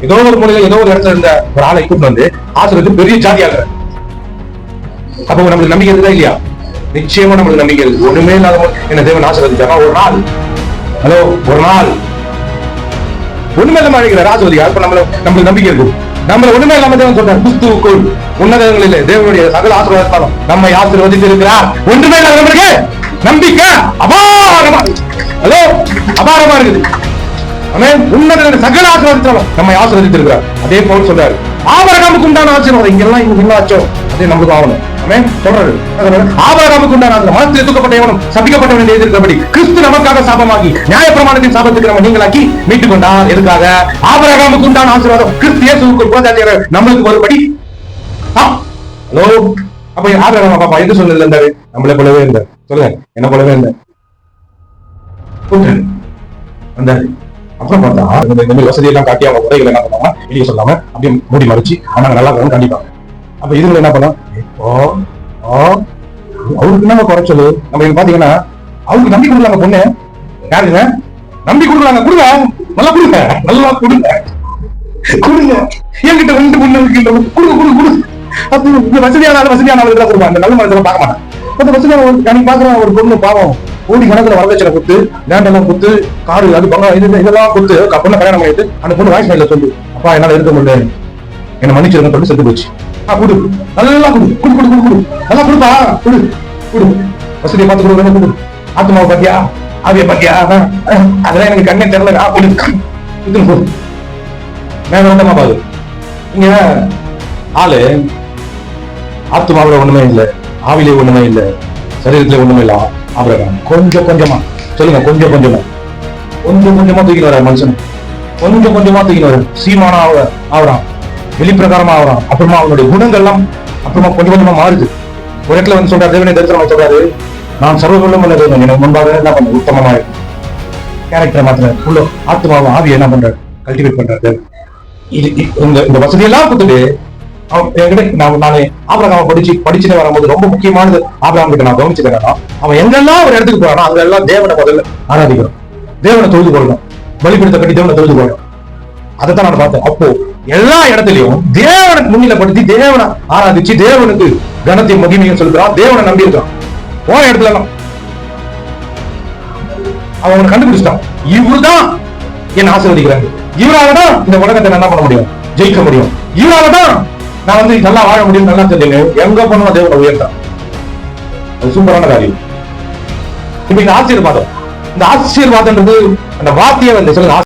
ஏதோ ஒரு மூலையில ஏதோ ஒரு இடத்துல இருந்த ஒரு ஆளை கூட்டு வந்து ஆசிரியர் பெரிய ஜாதியாக. அப்ப நம்மளுக்கு நம்பிக்கை இருக்குதா இல்லையா? நிச்சயமா நம்மளுக்கு நம்பிக்கை இருக்கு. ஒண்ணுமே இல்லாத என்ன தேவன் ஆசீர்வதிச்சாரா? ஒரு நாள் ஒரு நாள் ஒண்ணுமே இல்லாம அழைக்கிறார் ஆசீர்வதிக்கார். அப்ப நம்மளுக்கு நம்பிக்கை இருக்கு. நம்மள ஒண்ணுமே இல்லாம தேவன் சொல்றார், கிறிஸ்துவுக்குள் உன்னதங்களிலே தேவனுடைய சகல ஆசீர்வாதத்தாலும் நம்மை ஆசீர்வதித்து இருக்கிறார். ஒன்றுமே இல்லாத நம்மளுக்கு நம்பிக்கை அபாரமா அபாரமா இருக்குது. உன்னத சகல ஆசீர்வாதத்தாலும் நம்மை ஆசீர்வதித்திருக்கிறார். அதே போல் சொல்றாரு, ஆபிரகாமுக்கு உண்டான ஆசீர்வாதம் இங்கெல்லாம் என்ன ஆச்சோ அதே நம்மளுக்கு ஆகணும். சொல்றாரு, ஆபிரகாமுக்கு உண்டான மனத்தில் தூக்கப்பட்ட எவனும் சபிக்கப்பட்டவன் எழுதியிருக்கிறபடி கிறிஸ்து நமக்காக சாபமாகி நியாயப்பிரமாணத்தின் சாபத்துக்கு நம்ம நீங்களாக்கி மீட்டுக் கொண்டார். எதுக்காக? ஆபிரகாமுக்கு உண்டான ஆசீர்வாதம் கிறிஸ்து இயேசுவுக்குள் புறஜாதியார் நம்மளுக்கு வரும்படி. ஹலோ, அப்ப ஆபிரகாம் பாப்பா எது சொன்னதுல இருந்தாரு? நம்மளை போலவே இருந்தார். சொல்லுங்க, என்ன போலவே இருந்தார். வந்தாரு. அப்புறம் பார்த்தா இந்த வசதியெல்லாம் காட்டி அவங்க உரைகள் என்ன பண்ணுவாங்க, வெளியே சொல்லாம அப்படியே மூடி மறைச்சு அவங்க நல்லா போகணும் கண்டிப்பாங்க. அப்ப இதுல என்ன பண்ணோம், அவருக்கு என்ன குறைச்சல்? நம்ம பாத்தீங்கன்னா அவருக்கு நம்பி கொடுக்கலாங்க. பொண்ணு யாருங்க நம்பி கொடுக்கலாங்க? கொடுங்க, நல்லா கொடுங்க, நல்லா கொடுங்க, கொடுங்க. என்கிட்ட 2 பொண்ணு இருக்கின்ற கொடுங்க கொடுங்க கொடுங்க. அப்ப வசதியான ஆளுதான் கொடுப்பாங்க, நல்ல மனசுல பார்க்க மாட்டேன். அந்த வசதியான பாக்குறேன் ஒரு பொண்ணு பாவம் கோடி கணக்குல வரதட்சணை கொடுத்து லேண்டெல்லாம் கொடுத்து காரு அது இதெல்லாம் கொடுத்து பொண்ணை கல்யாணம் பண்ணிட்டு அந்த பொண்ணு வாய்ஸ் மைல சொல்லு, அப்பா என்னால இருக்க முடியல, என்ன மன்னிச்சிருங்க சொல்லி செத்து போச்சு. குடு, நல்லா குடு குடு குடு குடு குடு, நல்லா கொடுப்பா, குடு குடு, வசதியை பார்த்து கொடு, குடு. ஆத்மாவை பாத்தியா, ஆவிய பாத்தியா, அதெல்லாம் எனக்கு கண்ணே தெரியல. குடு போது வேற வந்தமா பாது. இங்க ஆளு ஆத்மாவில ஒண்ணுமே இல்லை, ஆவிலே ஒண்ணுமே இல்லை, சரீரத்துல ஒண்ணுமே இல்லை. ஆபிரகாம் கொஞ்சம் கொஞ்சமா சொல்லுங்க, கொஞ்சம் கொஞ்சமா தூக்கிட்டு வர மனுஷன், கொஞ்சம் கொஞ்சமா தூக்கிட்டு வர சீமானா ஆவறான், வெளிப்பிரகாரமா ஆவறான். அப்புறமா அவனுடைய குணங்கள்லாம் அப்புறமா கொஞ்சம் கொஞ்சமா மாறுது. ஒரு இடத்துல வந்து சொல்றாரு, தேவனை தரிசனம் சொல்றாரு, நான் சர்வகுணம் உள்ள தேவன், எனக்கு முன்பாக என்ன பண்ண உத்தமமா இருக்கு கேரக்டர் மாத்திர உள்ள ஆத்மாவும் ஆவியை என்ன பண்றாரு, கல்டிவேட் பண்றாரு. இந்த வசதியெல்லாம் கொடுத்துட்டு நானே ஆபிரகாம படிச்சுட்டு வரும்போது ரொம்ப முக்கியமானது ஆபிரகாம் கிட்ட நான் கவனிச்சுக்கிறேன். அவன் எங்கெல்லாம் ஒரு இடத்துக்கு போறானோ அங்கெல்லாம் தேவனை முதல்ல ஆராதிக்கிறோம், தேவனை தொழுது கொள்ளணும், பலிபீடத்தை கட்டி தேவனை தொழுது கொள்ளணும். அதைத்தான் நான் பார்த்தேன். அப்போ எல்லா இடத்துலயும் தேவனை முன்னிலைப்படுத்தி தேவனை ஆராதிச்சு தேவனுக்கு கனத்தையும் மகிமையும் சொல்லுறான், தேவனை நம்பி இருக்கான். போன இடத்துல எல்லாம் அவன் கண்டுபிடிச்சிட்டான், இவருதான் என்ன ஆசீர்வதிக்கிறாங்க, இவராலதான் இந்த உலகத்தை என்ன பண்ண முடியும், ஜெயிக்க முடியும், இவராலதான் நான் வந்து நல்லா வாழ முடியும். நல்லா தெரியுங்க, எங்க போனா தேவனை உயர்த்தான். அது சூப்பரான காரியம். இப்ப இந்த ஆசீர்வாதம்ன்றது அந்த வார்த்தையை வந்து சொல்லுங்க.